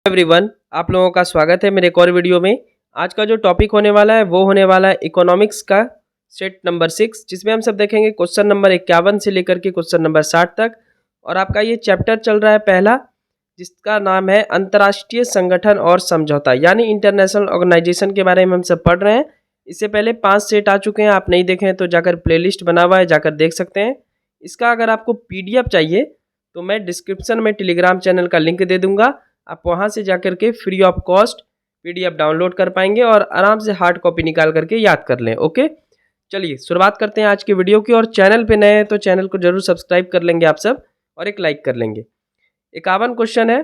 Everyone, आप लोगों का स्वागत है मेरे एक और वीडियो में। आज का जो टॉपिक होने वाला है वो होने वाला है इकोनॉमिक्स का सेट नंबर 6, जिसमें हम सब देखेंगे क्वेश्चन नंबर 51 से लेकर के क्वेश्चन नंबर 60 तक। और आपका ये चैप्टर चल रहा है पहला, जिसका नाम है अंतर्राष्ट्रीय संगठन और समझौता, यानी इंटरनेशनल ऑर्गेनाइजेशन के बारे में हम सब पढ़ रहे हैं। इससे पहले 5 सेट आ चुके हैं, आप नहीं देखे हैं तो जाकर प्लेलिस्ट बना हुआ है, जाकर देख सकते हैं। इसका अगर आपको PDF चाहिए तो मैं डिस्क्रिप्शन में टेलीग्राम चैनल का लिंक दे दूंगा, आप वहां से जाकर के free of cost PDF download कर पाएंगे और आराम से हार्ड कॉपी निकाल करके याद कर लें। ओके, चलिए शुरुआत करते हैं आज के वीडियो की। और चैनल पे नए हैं तो चैनल को जरूर सब्सक्राइब कर लेंगे आप सब, और एक लाइक कर लेंगे। 51 क्वेश्चन है,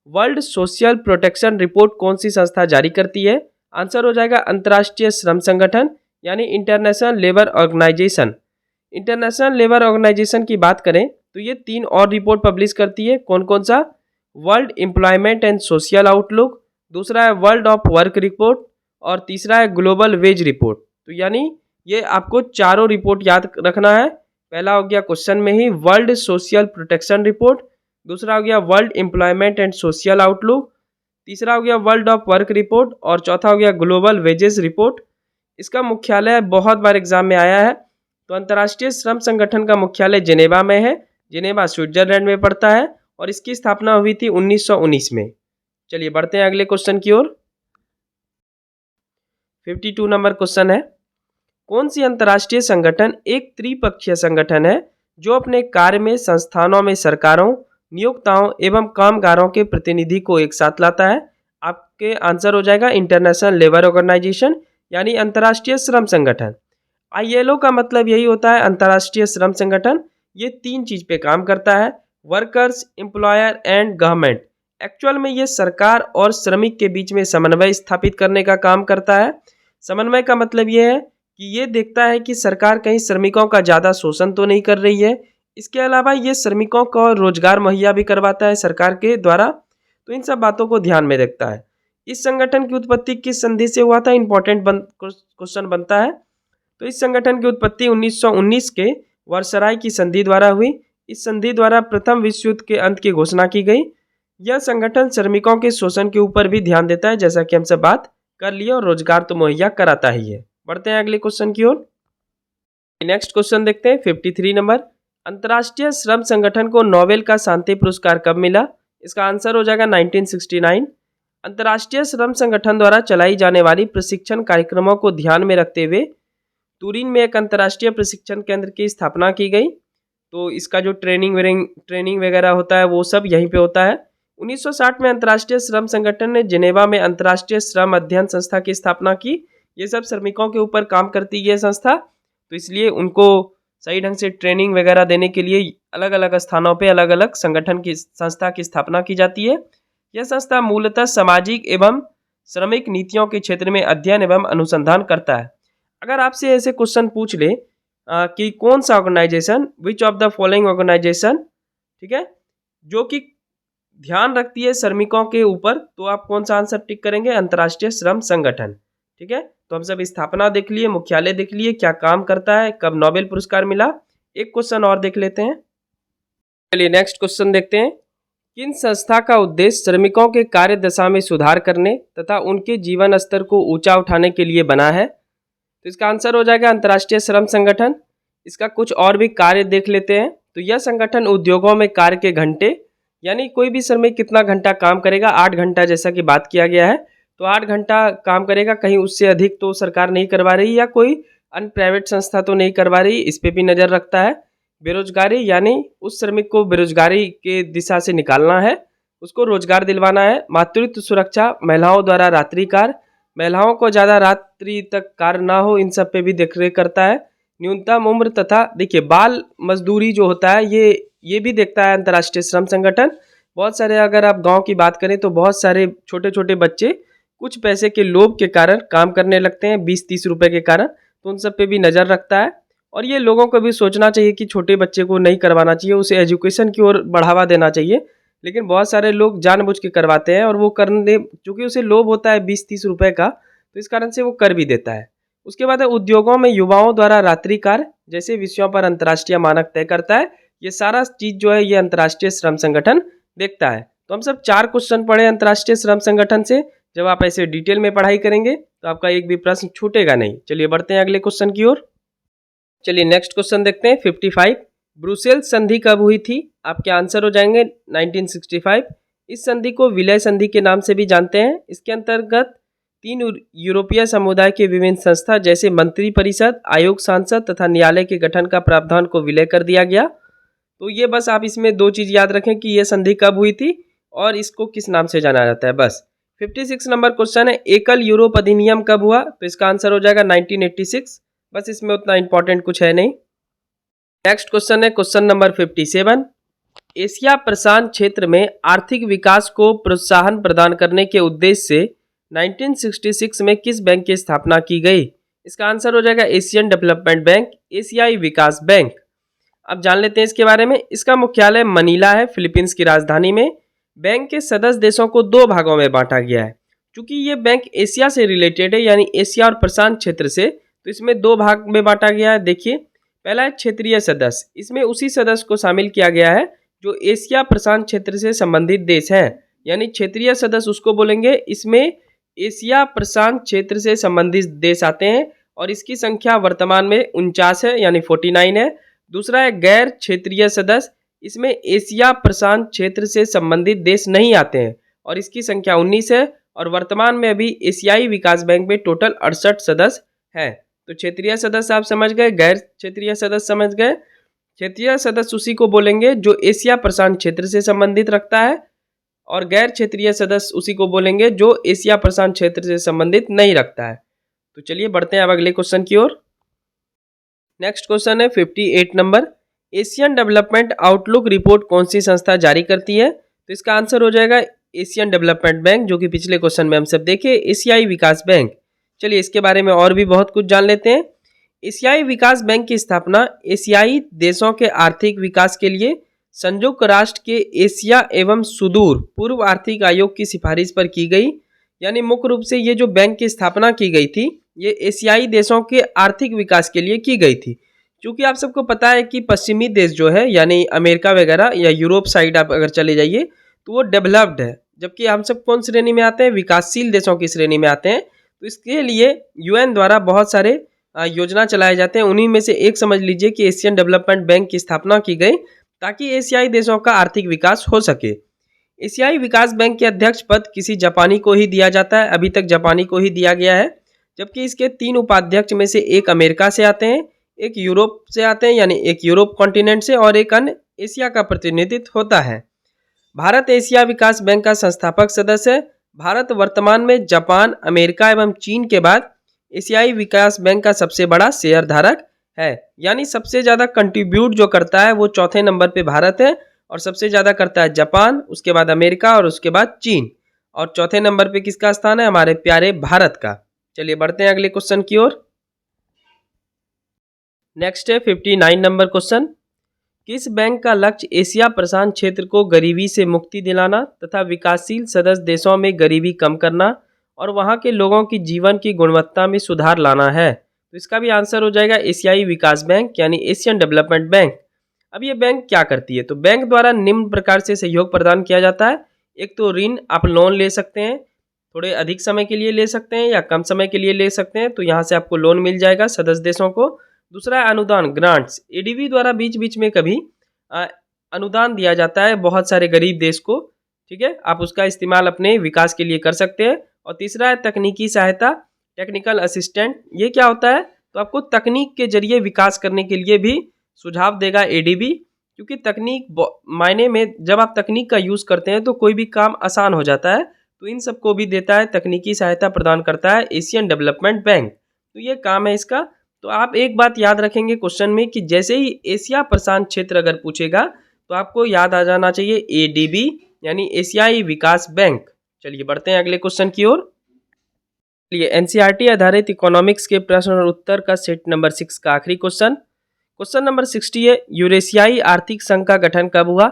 वर्ल्ड सोशल प्रोटेक्शन रिपोर्ट कौन सी संस्था जारी करती है? आंसर हो जाएगा अंतर्राष्ट्रीय श्रम संगठन, यानी international labour organisation. International labour organisation की बात करें तो ये 3 और रिपोर्ट पब्लिश करती है। कौन कौन सा? World employment and social outlook, दूसरा है वर्ल्ड ऑफ वर्क रिपोर्ट, और तीसरा है ग्लोबल वेज रिपोर्ट। तो यानी ये आपको चारों रिपोर्ट याद रखना है। पहला हो गया क्वेश्चन में ही वर्ल्ड सोशल प्रोटेक्शन रिपोर्ट, दूसरा हो गया world employment and social outlook, तीसरा हो गया वर्ल्ड ऑफ वर्क रिपोर्ट, और चौथा हो गया ग्लोबल वेजेस रिपोर्ट। इसका मुख्यालय बहुत बार एग्जाम में आया है, तो अंतर्राष्ट्रीय श्रम संगठन का मुख्यालय जिनेवा में है। जिनेवा स्विट्जरलैंड में पड़ता है, और इसकी स्थापना हुई थी 1919 में। चलिए बढ़ते हैं अगले क्वेश्चन की ओर। 52 नंबर क्वेश्चन है, कौन सी अंतर्राष्ट्रीय संगठन एक त्रिपक्षीय संगठन है जो अपने कार्य में संस्थानों में सरकारों, नियोक्ताओं एवं कामगारों के प्रतिनिधि को एक साथ लाता है? आपके आंसर हो जाएगा इंटरनेशनल लेबर ऑर्गेनाइजेशन, यानी अंतर्राष्ट्रीय श्रम संगठन। ILO का मतलब यही होता है, अंतर्राष्ट्रीय श्रम संगठन। ये 3 चीज पे काम करता है, workers, employer and government. Actual में ये सरकार और श्रमिक के बीच में समन्वय स्थापित करने का काम करता है। समन्वय का मतलब ये है कि ये देखता है कि सरकार कहीं श्रमिकों का ज़्यादा शोषण तो नहीं कर रही है। इसके अलावा ये श्रमिकों को रोजगार मुहैया भी करवाता है सरकार के द्वारा, तो इन सब बातों को ध्यान में रखता है। इस संगठन की उत्पत्ति किस संधि से हुआ था? इंपॉर्टेंट क्वेश्चन बनता है। तो इस संगठन की उत्पत्ति 1919 के वर्सराय की संधि द्वारा हुई। इस संधि द्वारा प्रथम विश्व युद्ध के अंत की घोषणा की गई। यह संगठन श्रमिकों के शोषण के ऊपर भी ध्यान देता है, जैसा कि हम सब बात कर लिए, और रोजगार तो मुहैया कराता ही है। बढ़ते हैं अगले क्वेश्चन की ओर। नेक्स्ट क्वेश्चन देखते हैं 53 नंबर, अंतर्राष्ट्रीय श्रम संगठन को नोबेल का शांति पुरस्कार कब मिला? इसका आंसर हो जाएगा 1969। अंतर्राष्ट्रीय श्रम संगठन द्वारा चलाई जाने वाली प्रशिक्षण कार्यक्रमों को ध्यान में रखते हुए तुरीन में एक अंतर्राष्ट्रीय प्रशिक्षण केंद्र की स्थापना की गई। तो इसका जो ट्रेनिंग वगैरह होता है वो सब यहीं पे होता है। 1960 में अंतर्राष्ट्रीय श्रम संगठन ने जिनेवा में अंतर्राष्ट्रीय श्रम अध्ययन संस्था की स्थापना की। ये सब श्रमिकों के ऊपर काम करती है संस्था, तो इसलिए उनको सही ढंग से ट्रेनिंग वगैरह देने के लिए अलग अलग स्थानों पे अलग अलग संगठन की संस्था की स्थापना की जाती है। यह संस्था मूलतः सामाजिक एवं श्रमिक नीतियों के क्षेत्र में अध्ययन एवं अनुसंधान करता है। अगर आपसे ऐसे क्वेश्चन पूछ ले कि कौन सा organisation, which of the following organisation, ठीक है, जो कि ध्यान रखती है श्रमिकों के ऊपर, तो आप कौन सा आंसर टिक करेंगे? अंतर्राष्ट्रीय श्रम संगठन। ठीक है, तो हम सब स्थापना देख लिए, मुख्यालय देख लिए, क्या काम करता है, कब नोबेल पुरस्कार मिला। एक क्वेश्चन और देख लेते हैं। चलिए नेक्स्ट क्वेश्चन देखते हैं, किन संस्था का उद्देश्य श्रमिकों के कार्य दशा में सुधार करने तथा उनके जीवन स्तर को ऊंचा उठाने के लिए बना है? तो इसका आंसर हो जाएगा अंतर्राष्ट्रीय श्रम संगठन। इसका कुछ और भी कार्य देख लेते हैं। तो यह संगठन उद्योगों में कार्य के घंटे, यानी कोई भी श्रमिक कितना घंटा काम करेगा, 8 घंटा जैसा कि बात किया गया है, तो 8 घंटा काम करेगा, कहीं उससे अधिक तो सरकार नहीं करवा रही या कोई अन्य प्राइवेट संस्था तो नहीं करवा रही, इस पर भी नज़र रखता है। बेरोजगारी, यानी उस श्रमिक को बेरोजगारी के दिशा से निकालना है, उसको रोजगार दिलवाना है। मातृत्व सुरक्षा, महिलाओं द्वारा रात्रि कार्य, महिलाओं को ज़्यादा रात्रि तक कार्य ना हो, इन सब पे भी देखरेख करता है। न्यूनतम उम्र तथा देखिए बाल मजदूरी जो होता है ये भी देखता है अंतर्राष्ट्रीय श्रम संगठन। बहुत सारे, अगर आप गांव की बात करें तो बहुत सारे छोटे छोटे बच्चे कुछ पैसे के लोभ के कारण काम करने लगते हैं, 20-30 रुपए के कारण, तो उन सब पे भी नज़र रखता है। और ये लोगों को भी सोचना चाहिए कि छोटे बच्चे को नहीं करवाना चाहिए, उसे एजुकेशन की ओर बढ़ावा देना चाहिए। लेकिन बहुत सारे लोग जानबूझ के करवाते हैं, और वो करने, चूँकि उसे लोभ होता है 20-30 रुपए का, तो इस कारण से वो कर भी देता है। उसके बाद है उद्योगों में युवाओं द्वारा रात्रि कार्य जैसे विषयों पर अंतर्राष्ट्रीय मानक तय करता है। ये सारा चीज जो है ये अंतर्राष्ट्रीय श्रम संगठन देखता है। तो हम सब 4 क्वेश्चन पढ़े अंतर्राष्ट्रीय श्रम संगठन से। जब आप ऐसे डिटेल में पढ़ाई करेंगे तो आपका एक भी प्रश्न छूटेगा नहीं। चलिए बढ़ते हैं अगले क्वेश्चन की ओर। चलिए नेक्स्ट क्वेश्चन देखते हैं 55। ब्रुसेल्स संधि कब हुई थी? आपके आंसर हो जाएंगे 1965। इस संधि को विलय संधि के नाम से भी जानते हैं। इसके अंतर्गत 3 यूरोपीय समुदाय के विभिन्न संस्था जैसे मंत्री परिषद, आयोग, सांसद तथा न्यायालय के गठन का प्रावधान को विलय कर दिया गया। तो ये बस आप इसमें 2 चीज़ याद रखें कि यह संधि कब हुई थी और इसको किस नाम से जाना जाता है बस। 56 नंबर क्वेश्चन है, एकल यूरोप अधिनियम कब हुआ? तो इसका आंसर हो जाएगा 1986। बस इसमें उतना इंपॉर्टेंट कुछ है नहीं। नेक्स्ट क्वेश्चन है क्वेश्चन नंबर 57। एशिया प्रशांत क्षेत्र में आर्थिक विकास को प्रोत्साहन प्रदान करने के उद्देश्य से 1966 में किस बैंक की स्थापना की गई? इसका आंसर हो जाएगा एशियन डेवलपमेंट बैंक, एशियाई विकास बैंक। अब जान लेते हैं इसके बारे में। इसका मुख्यालय मनीला है, फिलीपींस की राजधानी में। बैंक के सदस्य देशों को 2 भागों में बांटा गया है। क्योंकि ये बैंक एशिया से रिलेटेड है, यानी एशिया और प्रशांत क्षेत्र से, तो इसमें 2 भाग में बांटा गया है। देखिए, पहला है क्षेत्रीय सदस्य। इसमें उसी सदस्य को शामिल किया गया है जो एशिया प्रशांत क्षेत्र से संबंधित देश हैं, यानी क्षेत्रीय सदस्य उसको बोलेंगे। इसमें एशिया प्रशांत क्षेत्र से संबंधित देश आते हैं और इसकी संख्या वर्तमान में 49 है, यानी 49 है। दूसरा है गैर क्षेत्रीय सदस्य। इसमें एशिया प्रशांत क्षेत्र से संबंधित देश नहीं आते हैं और इसकी संख्या 19 है। और वर्तमान में अभी एशियाई विकास बैंक में टोटल 68 सदस्य हैं। तो क्षेत्रीय सदस्य आप समझ गए, गैर क्षेत्रीय सदस्य समझ गए। क्षेत्रीय सदस्य उसी को बोलेंगे जो एशिया प्रशांत क्षेत्र से संबंधित रखता है और गैर क्षेत्रीय सदस्य उसी को बोलेंगे जो एशिया प्रशांत क्षेत्र से संबंधित नहीं रखता है। तो चलिए बढ़ते हैं अब अगले क्वेश्चन की ओर। नेक्स्ट क्वेश्चन है 58 number. Asian development outlook report कौन सी संस्था जारी करती है? तो इसका आंसर हो जाएगा एशियन डेवलपमेंट बैंक, जो कि पिछले क्वेश्चन में हम सब देखे, एशियाई विकास बैंक। चलिए इसके बारे में और भी बहुत कुछ जान लेते हैं। एशियाई विकास बैंक की स्थापना एशियाई देशों के आर्थिक विकास के लिए संयुक्त राष्ट्र के एशिया एवं सुदूर पूर्व आर्थिक आयोग की सिफारिश पर की गई। यानी मुख्य रूप से ये जो बैंक की स्थापना की गई थी, ये एशियाई देशों के आर्थिक विकास के लिए की गई थी। क्योंकि आप सबको पता है कि पश्चिमी देश जो है, यानी अमेरिका वगैरह या यूरोप साइड आप अगर चले जाइए तो वो डेवलप्ड है, जबकि हम सब कौन श्रेणी में आते हैं? विकासशील देशों की श्रेणी में आते हैं। तो इसके लिए यूएन द्वारा बहुत सारे योजना चलाए जाते हैं। उन्हीं में से एक समझ लीजिए कि एशियन डेवलपमेंट बैंक की स्थापना की गई ताकि एशियाई देशों का आर्थिक विकास हो सके। एशियाई विकास बैंक के अध्यक्ष पद किसी जापानी को ही दिया जाता है, अभी तक जापानी को ही दिया गया है। जबकि इसके 3 उपाध्यक्ष में से एक अमेरिका से आते हैं, एक यूरोप से आते हैं, यानी एक यूरोप कॉन्टिनेंट से, और एक अन्य एशिया का प्रतिनिधित्व होता है। भारत एशिया विकास बैंक का संस्थापक सदस्य है। भारत वर्तमान में जापान, अमेरिका एवं चीन के बाद एशियाई विकास बैंक का सबसे बड़ा शेयर धारक है। यानी सबसे ज़्यादा कंट्रीब्यूट जो करता है वो 4थे नंबर पे भारत है और सबसे ज़्यादा करता है जापान, उसके बाद अमेरिका और उसके बाद चीन। और 4थे नंबर पे किसका स्थान है? हमारे प्यारे भारत का। चलिए बढ़ते हैं अगले क्वेश्चन की ओर। नेक्स्ट है 59 नंबर क्वेश्चन। किस बैंक का लक्ष्य एशिया प्रशांत क्षेत्र को गरीबी से मुक्ति दिलाना तथा विकासशील सदस्य देशों में गरीबी कम करना और वहां के लोगों की जीवन की गुणवत्ता में सुधार लाना है? तो इसका भी आंसर हो जाएगा एशियाई विकास बैंक, यानी एशियन डेवलपमेंट बैंक। अब ये बैंक क्या करती है? तो बैंक द्वारा निम्न प्रकार से सहयोग प्रदान किया जाता है। एक तो ऋण, आप लोन ले सकते हैं, थोड़े अधिक समय के लिए ले सकते हैं या कम समय के लिए ले सकते हैं, तो यहाँ से आपको लोन मिल जाएगा सदस्य देशों को। दूसरा है अनुदान, ग्रांट्स। एडीबी द्वारा बीच बीच में कभी अनुदान दिया जाता है बहुत सारे गरीब देश को, ठीक है, आप उसका इस्तेमाल अपने विकास के लिए कर सकते हैं। और तीसरा है तकनीकी सहायता, टेक्निकल असिस्टेंट। ये क्या होता है? तो आपको तकनीक के जरिए विकास करने के लिए भी सुझाव देगा एडीबी, क्योंकि तकनीक मायने में जब आप तकनीक का यूज़ करते हैं तो कोई भी काम आसान हो जाता है। तो इन सबको भी देता है, तकनीकी सहायता प्रदान करता है एशियन डेवलपमेंट बैंक। तो ये काम है इसका। तो आप एक बात याद रखेंगे क्वेश्चन में कि जैसे ही एशिया प्रशांत क्षेत्र अगर पूछेगा तो आपको याद आ जाना चाहिए एडीबी, यानी एशियाई विकास बैंक। चलिए बढ़ते हैं अगले क्वेश्चन की ओर। चलिए एनसीईआरटी आधारित इकोनॉमिक्स के प्रश्न और उत्तर का सेट नंबर 6 का आखिरी क्वेश्चन। क्वेश्चन नंबर 60 है, यूरेशियाई आर्थिक संघ का गठन कब हुआ?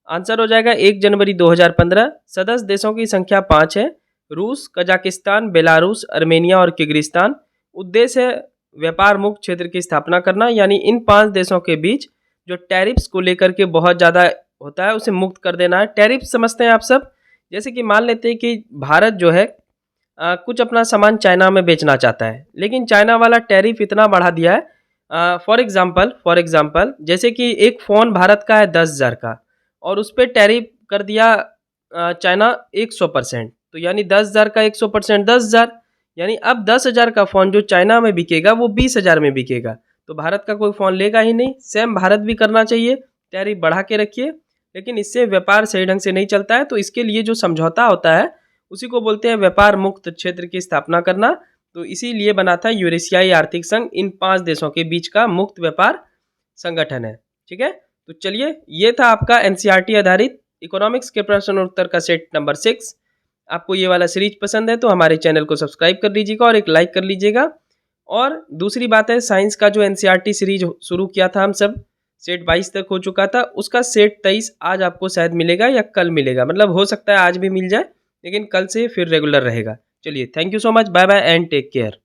आंसर हो जाएगा 1 जनवरी 2015। सदस्य देशों की संख्या 5 है, रूस, कजाकिस्तान, बेलारूस, अर्मेनिया और किर्गिस्तान। उद्देश्य है व्यापार मुक्त क्षेत्र की स्थापना करना, यानी इन 5 देशों के बीच जो टैरिफ्स को लेकर के बहुत ज़्यादा होता है उसे मुक्त कर देना है। टैरिफ समझते हैं आप सब, जैसे कि मान लेते हैं कि भारत जो है कुछ अपना सामान चाइना में बेचना चाहता है, लेकिन चाइना वाला टैरिफ इतना बढ़ा दिया है। फॉर एग्जांपल जैसे कि एक फ़ोन भारत का है 10,000 का और उस पे टैरिफ कर दिया चाइना 100%, तो यानी 10,000 का 100% 10,000, यानी अब 10,000 का फ़ोन जो चाइना में बिकेगा वो 20,000 में बिकेगा, तो भारत का कोई फ़ोन लेगा ही नहीं। सेम भारत भी करना चाहिए, टैरिफ बढ़ा के रखिए, लेकिन इससे व्यापार सही ढंग से नहीं चलता है। तो इसके लिए जो समझौता होता है उसी को बोलते हैं व्यापार मुक्त क्षेत्र की स्थापना करना। तो इसीलिए बना था यूरेशियाई आर्थिक संघ, इन 5 देशों के बीच का मुक्त व्यापार संगठन है। ठीक है, तो चलिए ये था आपका एनसीईआरटी आधारित इकोनॉमिक्स के प्रश्न और उत्तर का सेट नंबर 6। आपको ये वाला सीरीज पसंद है तो हमारे चैनल को सब्सक्राइब कर लीजिएगा और एक लाइक कर लीजिएगा। और दूसरी बात है, साइंस का जो एनसीईआरटी सीरीज शुरू किया था हम सब, सेट 22 तक हो चुका था, उसका सेट 23 आज आपको शायद मिलेगा या कल मिलेगा, मतलब हो सकता है आज भी मिल जाए, लेकिन कल से फिर रेगुलर रहेगा। चलिए, thank you so much, bye bye and take care.